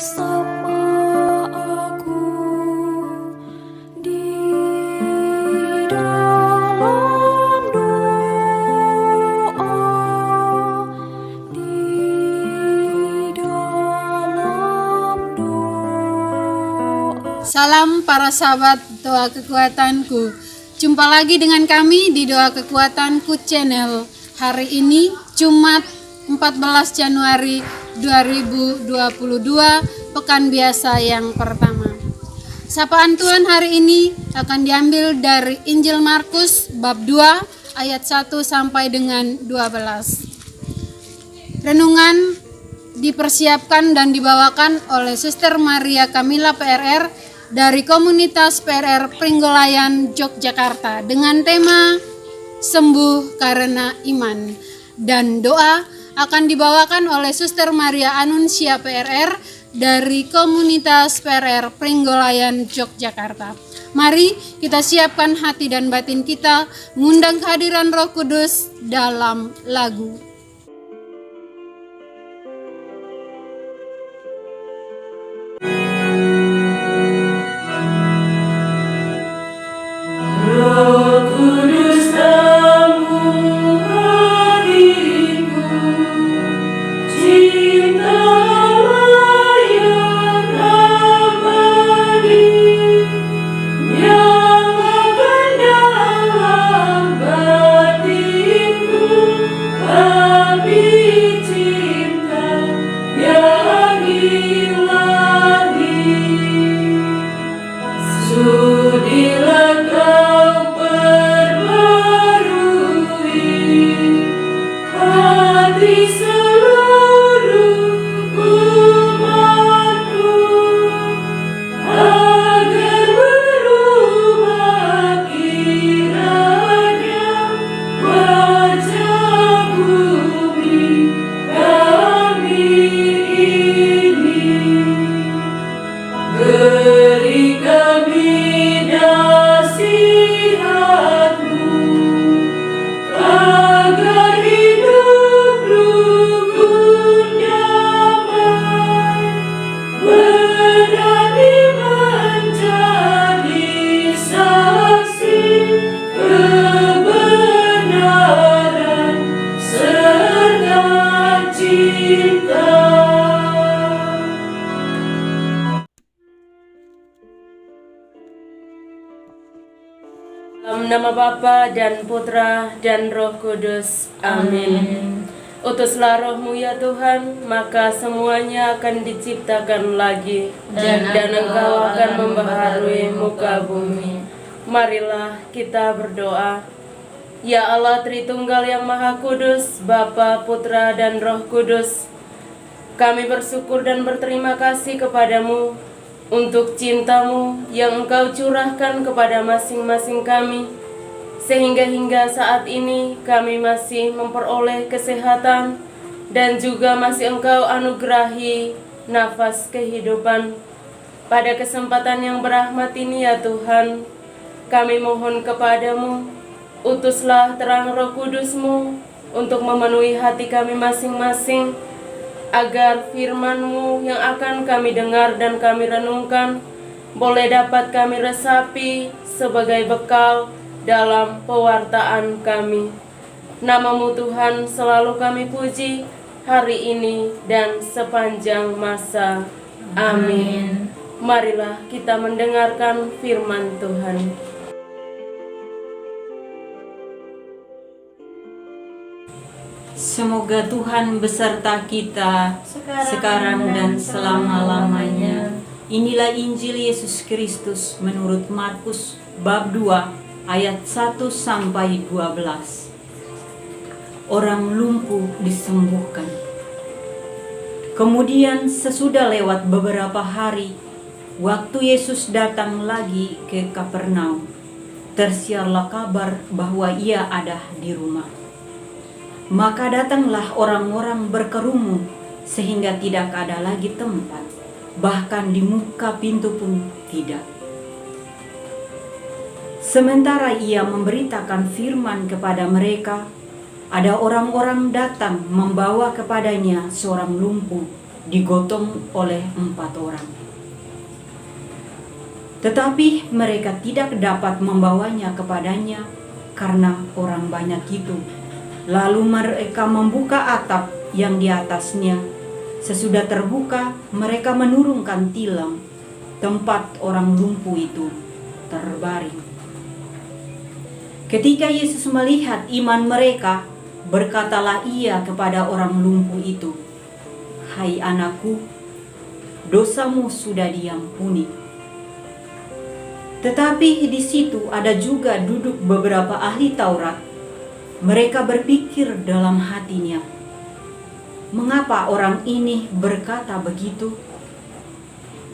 bersama aku di dalam doa, di dalam doa. Salam para sahabat doa kekuatanku. Jumpa lagi dengan kami di Doa Kekuatanku Channel. Hari ini Jumat 14 Januari 2022, pekan biasa yang pertama. Sapaan Tuhan hari ini akan diambil dari Injil Markus bab 2 ayat 1 sampai dengan 12. Renungan dipersiapkan dan dibawakan oleh Suster Maria Kamila PRR dari komunitas PRR Pringgolayan Yogyakarta dengan tema Sembuh Karena Iman, dan doa akan dibawakan oleh Suster Maria Anuncia PRR dari komunitas PRR Pringgolayan Yogyakarta. Mari kita siapkan hati dan batin kita mengundang kehadiran Roh Kudus dalam lagu. Dalam nama Bapa dan Putra dan Roh Kudus. Amin. Utuslah Roh-Mu ya Tuhan, maka semuanya akan diciptakan lagi, dan Engkau akan membaharui muka bumi. Marilah kita berdoa. Ya Allah Tritunggal yang Maha Kudus, Bapa, Putra, dan Roh Kudus, kami bersyukur dan berterima kasih kepadamu untuk cinta-Mu yang Engkau curahkan kepada masing-masing kami, sehingga hingga saat ini kami masih memperoleh kesehatan dan juga masih Engkau anugerahi nafas kehidupan. Pada kesempatan yang berahmat ini ya Tuhan, kami mohon kepadamu, utuslah terang Roh Kudus-Mu untuk memenuhi hati kami masing-masing, agar firman-Mu yang akan kami dengar dan kami renungkan boleh dapat kami resapi sebagai bekal dalam pewartaan kami. Nama-Mu Tuhan selalu kami puji hari ini dan sepanjang masa. Amin. Marilah kita mendengarkan firman Tuhan. Semoga Tuhan beserta kita sekarang dan selama-lamanya. Inilah Injil Yesus Kristus menurut Markus bab 2 ayat 1 sampai 12. Orang lumpuh disembuhkan. Kemudian sesudah lewat beberapa hari, waktu Yesus datang lagi ke Kapernaum, tersiarlah kabar bahwa ia ada di rumah. Maka datanglah orang-orang berkerumun sehingga tidak ada lagi tempat, bahkan di muka pintu pun tidak. Sementara ia memberitakan firman kepada mereka, ada orang-orang datang membawa kepadanya seorang lumpuh digotong oleh 4 orang. Tetapi mereka tidak dapat membawanya kepadanya karena orang banyak itu. Lalu mereka membuka atap yang di atasnya. Sesudah terbuka, mereka menurunkan tilam tempat orang lumpuh itu terbaring. Ketika Yesus melihat iman mereka, berkatalah ia kepada orang lumpuh itu, "Hai anakku, dosamu sudah diampuni." Tetapi di situ ada juga duduk beberapa ahli Taurat. Mereka berpikir dalam hatinya, "Mengapa orang ini berkata begitu?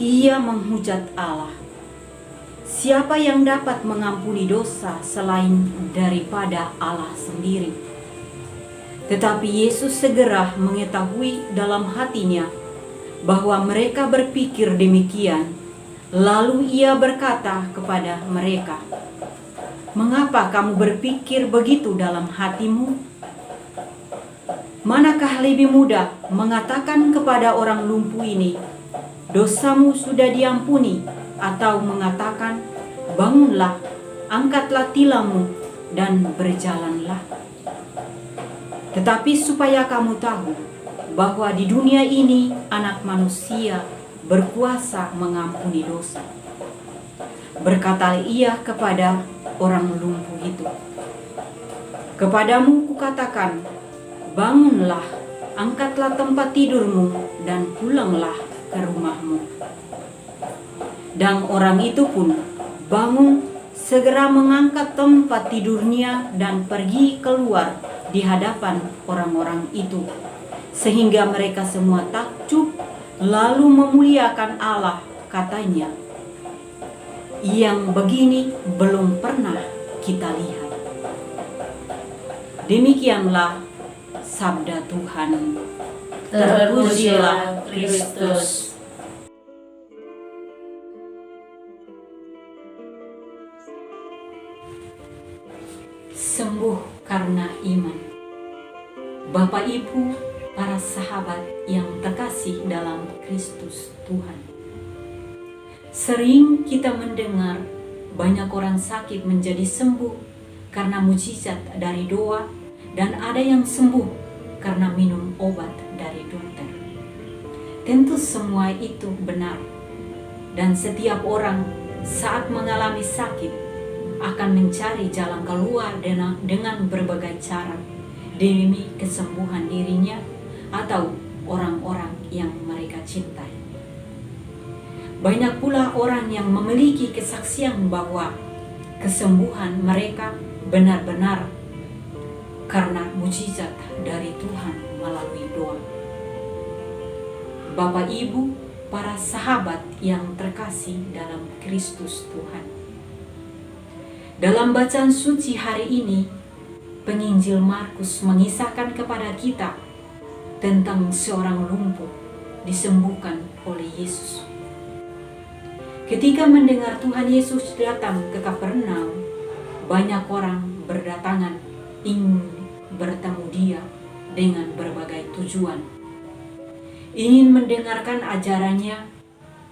Ia menghujat Allah. Siapa yang dapat mengampuni dosa selain daripada Allah sendiri?" Tetapi Yesus segera mengetahui dalam hatinya bahwa mereka berpikir demikian. Lalu ia berkata kepada mereka, "Mengapa kamu berpikir begitu dalam hatimu? Manakah lebih mudah mengatakan kepada orang lumpuh ini, 'Dosamu sudah diampuni,' atau mengatakan, 'Bangunlah, angkatlah tilammu dan berjalanlah'? Tetapi supaya kamu tahu bahwa di dunia ini Anak Manusia berkuasa mengampuni dosa." Berkata ia kepada orang lumpuh itu, "Kepadamu kukatakan, bangunlah, angkatlah tempat tidurmu dan pulanglah ke rumahmu." Dan orang itu pun bangun, segera mengangkat tempat tidurnya dan pergi keluar di hadapan orang-orang itu, sehingga mereka semua takjub lalu memuliakan Allah, katanya, "Yang begini belum pernah kita lihat." Demikianlah sabda Tuhan. Terpujilah Kristus. Sembuh karena iman. Bapak Ibu, para sahabat yang terkasih dalam Kristus Tuhan. Sering kita mendengar banyak orang sakit menjadi sembuh karena mujizat dari doa, dan ada yang sembuh karena minum obat dari dokter. Tentu semua itu benar, dan setiap orang saat mengalami sakit akan mencari jalan keluar dengan berbagai cara demi kesembuhan dirinya atau orang-orang yang mereka cintai. Banyak pula orang yang memiliki kesaksian bahwa kesembuhan mereka benar-benar karena mujizat dari Tuhan melalui doa. Bapak Ibu, para sahabat yang terkasih dalam Kristus Tuhan. Dalam bacaan suci hari ini, penginjil Markus mengisahkan kepada kita tentang seorang lumpuh disembuhkan oleh Yesus. Ketika mendengar Tuhan Yesus datang ke Kapernaum, banyak orang berdatangan ingin bertemu Dia dengan berbagai tujuan. Ingin mendengarkan ajarannya,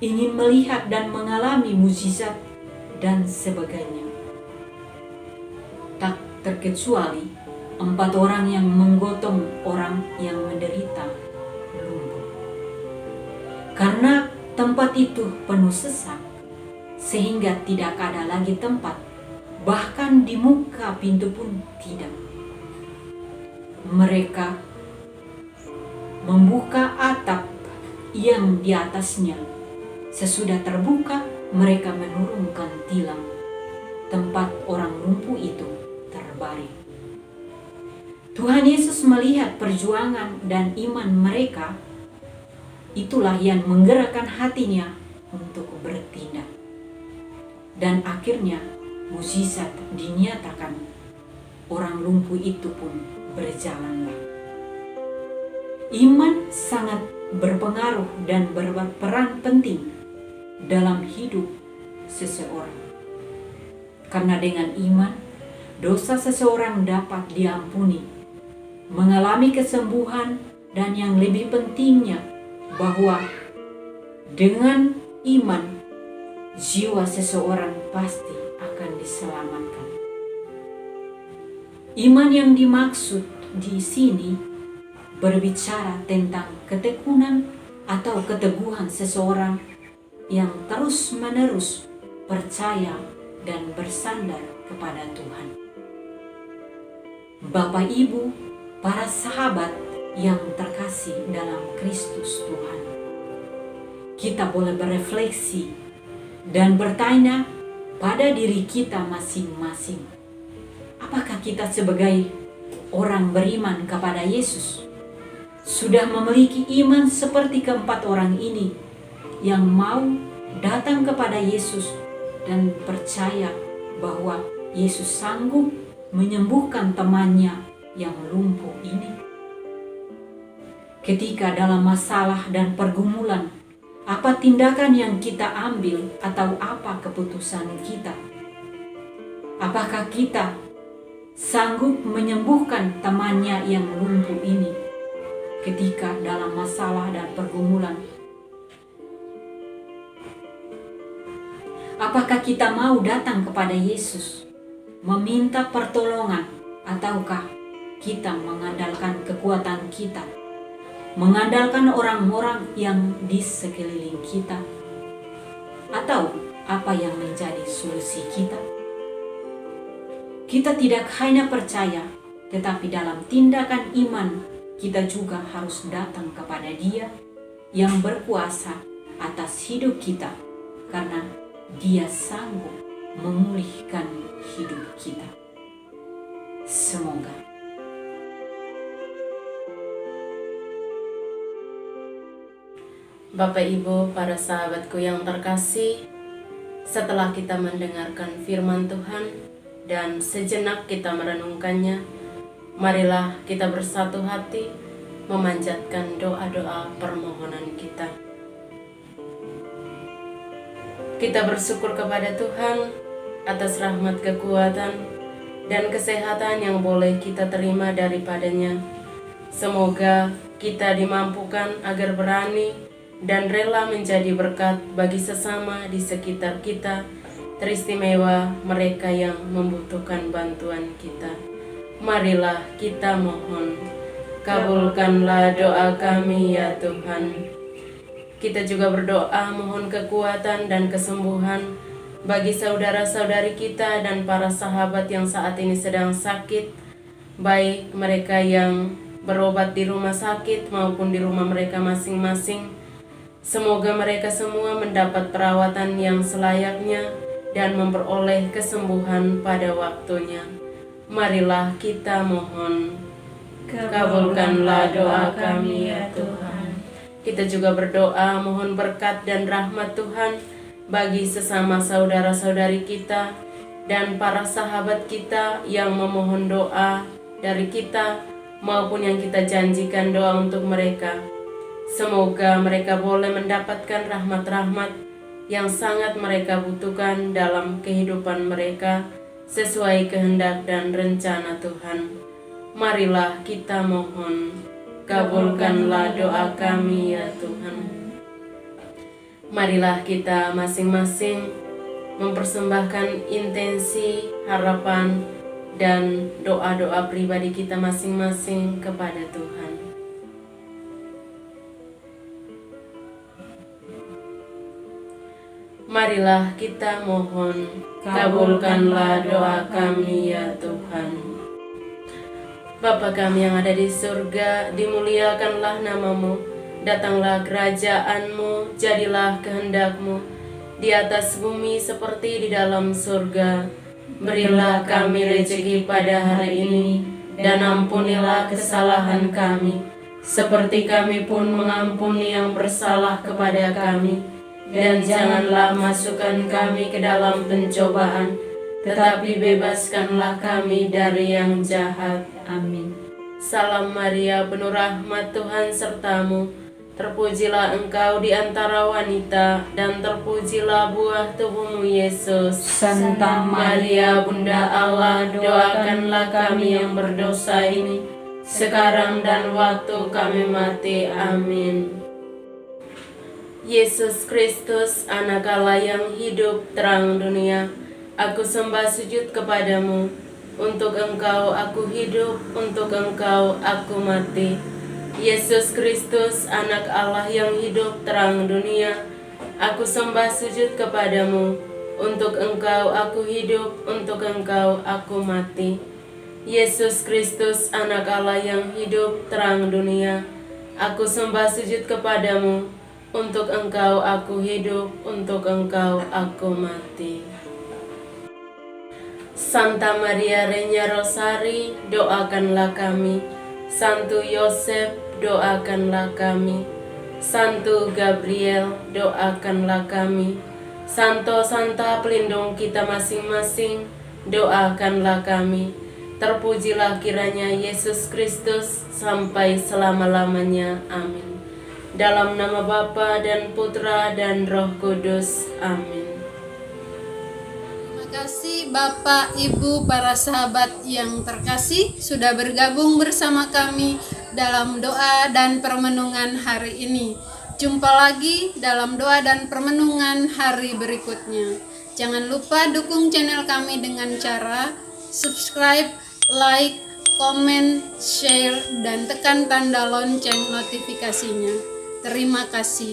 ingin melihat dan mengalami mukjizat dan sebagainya. Tak terkecuali 4 orang yang menggotong orang yang menderita lumpuh. Karena tempat itu penuh sesak, sehingga tidak ada lagi tempat, bahkan di muka pintu pun tidak. Mereka membuka atap yang di atasnya. Sesudah terbuka, mereka menurunkan tilam tempat orang lumpuh itu terbaring. Tuhan Yesus melihat perjuangan dan iman mereka. Itulah yang menggerakkan hatinya untuk bertindak. Dan akhirnya mukjizat dinyatakan. Orang lumpuh itu pun berjalanlah. Iman sangat berpengaruh dan berperan penting dalam hidup seseorang. Karena dengan iman, dosa seseorang dapat diampuni, mengalami kesembuhan, dan yang lebih pentingnya, bahwa dengan iman jiwa seseorang pasti akan diselamatkan. Iman yang dimaksud di sini berbicara tentang ketekunan atau keteguhan seseorang yang terus-menerus percaya dan bersandar kepada Tuhan. Bapak Ibu, para sahabat yang terkasih dalam Kristus Tuhan, kita boleh berefleksi dan bertanya pada diri kita masing-masing, apakah kita sebagai orang beriman kepada Yesus sudah memiliki iman seperti keempat orang ini yang mau datang kepada Yesus dan percaya bahwa Yesus sanggup menyembuhkan temannya yang lumpuh ini? Ketika dalam masalah dan pergumulan, apa tindakan yang kita ambil atau apa keputusan kita? Apakah kita sanggup menyembuhkan temannya yang lumpuh ini ketika dalam masalah dan pergumulan? Apakah kita mau datang kepada Yesus meminta pertolongan, ataukah kita mengandalkan kekuatan kita, mengandalkan orang-orang yang di sekeliling kita, atau apa yang menjadi solusi kita? Kita tidak hanya percaya, tetapi dalam tindakan iman kita juga harus datang kepada Dia yang berkuasa atas hidup kita, karena Dia sanggup memulihkan hidup kita. Semoga Bapak Ibu, para sahabatku yang terkasih, setelah kita mendengarkan firman Tuhan dan sejenak kita merenungkannya, marilah kita bersatu hati memanjatkan doa-doa permohonan kita. Kita bersyukur kepada Tuhan atas rahmat, kekuatan, dan kesehatan yang boleh kita terima daripadanya. Semoga kita dimampukan agar berani dan rela menjadi berkat bagi sesama di sekitar kita, teristimewa mereka yang membutuhkan bantuan kita. Marilah kita mohon, kabulkanlah doa kami ya Tuhan. Kita juga berdoa mohon kekuatan dan kesembuhan bagi saudara-saudari kita dan para sahabat yang saat ini sedang sakit, baik mereka yang berobat di rumah sakit maupun di rumah mereka masing-masing. Semoga mereka semua mendapat perawatan yang selayaknya dan memperoleh kesembuhan pada waktunya. Marilah kita mohon, kabulkanlah doa kami ya Tuhan. Kita juga berdoa mohon berkat dan rahmat Tuhan bagi sesama saudara-saudari kita dan para sahabat kita yang memohon doa dari kita maupun yang kita janjikan doa untuk mereka. Semoga mereka boleh mendapatkan rahmat-rahmat yang sangat mereka butuhkan dalam kehidupan mereka sesuai kehendak dan rencana Tuhan. Marilah kita mohon, kabulkanlah doa kami ya Tuhan. Marilah kita masing-masing mempersembahkan intensi, harapan, dan doa-doa pribadi kita masing-masing kepada Tuhan. Marilah kita mohon, kabulkanlah doa kami ya Tuhan. Bapa kami yang ada di surga, dimuliakanlah namamu, datanglah kerajaan-Mu, jadilah kehendak-Mu di atas bumi seperti di dalam surga. Berilah kami rezeki pada hari ini, dan ampunilah kesalahan kami, seperti kami pun mengampuni yang bersalah kepada kami. Dan janganlah masukkan kami ke dalam pencobaan, tetapi bebaskanlah kami dari yang jahat. amin. Salam Maria, penuh rahmat, Tuhan sertamu. Terpujilah engkau di antara wanita, dan terpujilah buah tubuhmu Yesus. Santa Maria, Bunda Allah, doakanlah kami yang berdosa ini, sekarang dan waktu kami mati. Amin. Yesus Kristus, Anak Allah yang hidup, terang dunia, aku sembah sujud kepadamu. Untuk Engkau aku hidup, untuk Engkau aku mati. Yesus Kristus, Anak Allah yang hidup, terang dunia, aku sembah sujud kepadamu. Untuk Engkau aku hidup, untuk Engkau aku mati. Yesus Kristus, Anak Allah yang hidup, terang dunia, aku sembah sujud kepadamu. Untuk Engkau aku hidup, untuk Engkau aku mati. Santa Maria Reina Rosari, doakanlah kami. Santo Yosef, doakanlah kami. Santo Gabriel, doakanlah kami. Santa pelindung kita masing-masing, doakanlah kami. Terpujilah kiranya Yesus Kristus sampai selama-lamanya. Amin. Dalam nama Bapa dan Putra dan Roh Kudus. Amin. Terima kasih Bapak, Ibu, para sahabat yang terkasih sudah bergabung bersama kami dalam doa dan permenungan hari ini. Jumpa lagi dalam doa dan permenungan hari berikutnya. Jangan lupa dukung channel kami dengan cara subscribe, like, komen, share, dan tekan tanda lonceng notifikasinya. Terima kasih.